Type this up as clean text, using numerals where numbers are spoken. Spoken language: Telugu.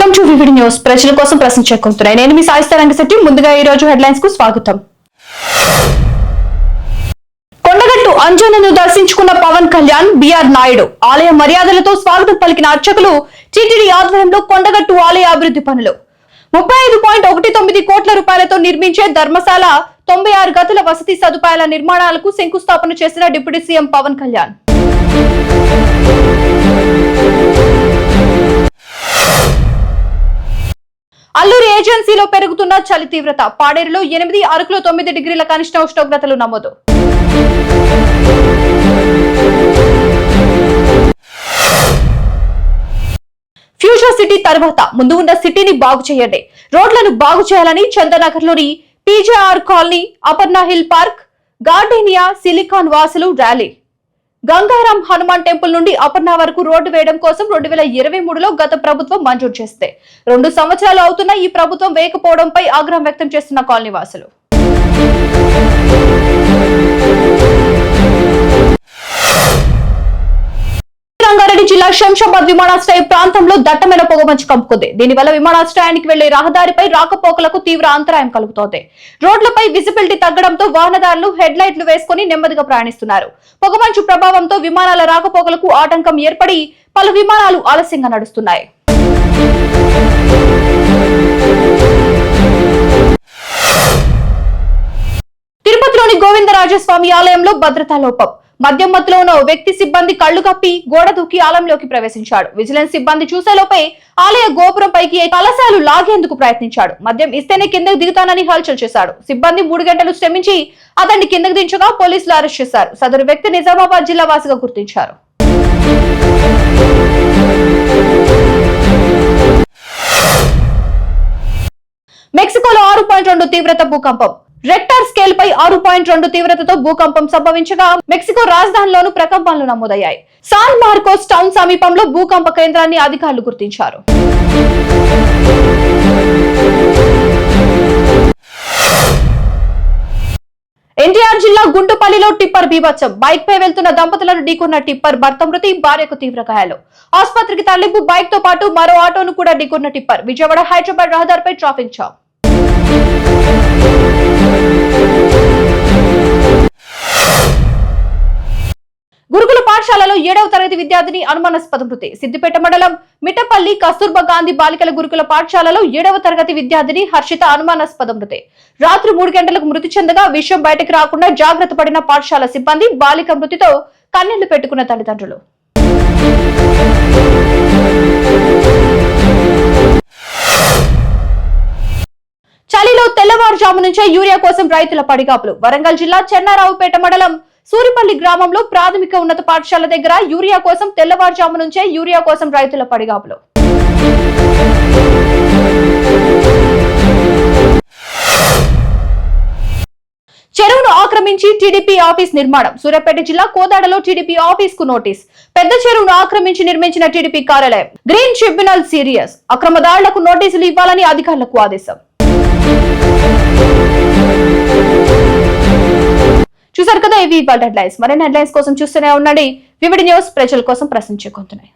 Welcome to VVD news. ప్రజల కోసం ప్రశ్నించుకుంటున్నాయి. నేను మీ సాయిస్తా రంగశెట్టి. ముందుగా ఈ రోజు హెడ్లైన్స్ కు స్వాగతం. కొండగట్టు అంజనను దర్శించుకున్న పవన్ కళ్యాణ్, బిఆర్ నాయుడు. ఆలయ మర్యాదలతో స్వాగతం పలికిన అర్చకులు. టీటీడీ ఆధ్వర్యంలో కొండగట్టు ఆలయ అభివృద్ధి పనులు. 35.19 కోట్ల రూపాయలతో నిర్మించే ధర్మశాల, 96 గదుల వసతి సదుపాయాల నిర్మాణాలకు శంకుస్థాపన చేసిన డిప్యూటీ సీఎం పవన్ కళ్యాణ్. అల్లూరి ఏజెన్సీలో పెరుగుతున్న చలి తీవ్రత. పాడేరులో 8, అరకులో 9 డిగ్రీల కనిష్ట ఉష్ణోగ్రతలు నమోదు. ఫ్యూచర్ సిటీ తర్వాత ముందు ఉన్న సిటీని బాగు చేయండి. రోడ్లను బాగు చేయాలని చందనగర్లోని PJR colony, Aparna hill park, Gardenia, Silicon వాసులు ర్యాలీ. గంగారాం హనుమాన్ టెంపుల్ నుండి అపర్ణ వరకు రోడ్డు వేయడం కోసం 2023లో గత ప్రభుత్వం మంజూరు చేస్తే 2 సంవత్సరాలు అవుతున్న ఈ ప్రభుత్వం వేయకపోవడంపై ఆగ్రహం వ్యక్తం చేస్తున్న కాలనీ వాసులు. రంగారెడ్డి జిల్లా శంషాబాద్ విమానాశ్రయ ప్రాంతంలో దట్టమైన పొగమంచు కమ్ముకుంది. దీనివల్ల విమానాశ్రయానికి వెళ్లే రహదారిపై రాకపోకలకు తీవ్ర అంతరాయం కలుగుతోంది. రోడ్లపై విజిబిలిటీ తగ్గడంతో వాహనదారులు హెడ్ లైట్లు వేసుకుని నెమ్మదిగా ప్రయాణిస్తున్నారు. పొగమంచు ప్రభావంతో విమానాల రాకపోకలకు ఆటంకం ఏర్పడి పలు విమానాలు ఆలస్యంగా నడుస్తున్నాయి. తిరుపతిలోని గోవిందరాజస్వామి ఆలయంలో భద్రతా లోపం. మద్యం మత్తులో ఉన్న వ్యక్తి సిబ్బంది కళ్లు కప్పి గోడ దూకి ఆలయంలోకి ప్రవేశించాడు. విజిలెన్స్ సిబ్బంది చూసేలోపే ఆలయ గోపురం పైకి కలశాలు లాగేందుకు ప్రయత్నించాడు. మద్యం ఇస్తేనే కిందకు దిగుతానని హల్చల్ చేశాడు. సిబ్బంది 3 గంటలు శ్రమించి అతన్ని కిందకు దించగా పోలీసులు అరెస్ట్ చేశారు. సదరు వ్యక్తి నిజామాబాద్ జిల్లా వాసిగా గుర్తించారు. మెక్సికోలో 6.2 తీవ్రత భూకంపం. రెక్టర్ స్కేల్ పై 6.2 తీవ్రతతో భూకంపం సంభవించగా మెక్సికో రాజధానిలోనూ ప్రకంపనలు నమోదయ్యాయి. సాన్ మార్కోస్ టౌన్ సమీపంలో భూకంప కేంద్రాన్ని అధికారులు గుర్తించారు. ఎన్టీఆర్ జిల్లా గుంటుపల్లిలో టిప్పర్ బీభత్సం. బైక్ పై వెళ్తున్న దంపతులను ఢీకొన్న టిప్పర్. భర్త మృతి, భార్యకు తీవ్ర గాయాలు. ఆసుపత్రికి తరలింపు. బైక్ తో పాటు మరో ఆటోను కూడా ఢీకొన్న టిప్పర్. విజయవాడ హైదరాబాద్ రహదారిపై ట్రాఫిక్ జామ్. గురుకుల పాఠశాలలో 7వ తరగతి విద్యార్థిని అనుమానాస్పద మృతి. సిద్దిపేట మండలం మిట్టపల్లి కస్తూర్బా గాంధీ బాలికల గురుకుల పాఠశాలలో 7వ తరగతి విద్యార్థిని హర్షిత అనుమానాస్పద మృతి. రాత్రి 3 గంటలకు మృతి చెందగా విషయం బయటకు రాకుండా జాగ్రత్త పడిన పాఠశాల సిబ్బంది. బాలిక మృతితో కన్నీళ్లు పెట్టుకున్న తల్లిదండ్రులు. చలిలో తెల్లవారుజాము నుంచే యూరియా కోసం రైతుల పడిగాపులు. వరంగల్ జిల్లా చెన్నారావుపేట మండలం సూరిపల్లి గ్రామంలో ప్రాథమిక ఉన్నత పాఠశాల దగ్గర యూరియా కోసం తెల్లవారుజాము నుంచే యూరియా కోసం రైతుల పడిగాపులు. చెరువును ఆక్రమించి టీడీపీ ఆఫీస్ నిర్మాణం. సూర్యాపేట జిల్లా కోదాడలో టీడీపీ ఆఫీస్ కు నోటీస్. పెద్ద చెరువును ఆక్రమించి నిర్మించిన టీడీపీ కార్యాలయం. Green tribunal serious. అక్రమదారులకు నోటీసులు ఇవ్వాలని అధికారులకు ఆదేశం. చూసారు కదా, ఇవి హెడ్లైన్స్. మరిన్ని హెడ్లైన్స్ కోసం చూస్తూనే ఉండండి వివిడి న్యూస్. ప్రజల కోసం ప్రశ్నించుకుంటున్నాయి.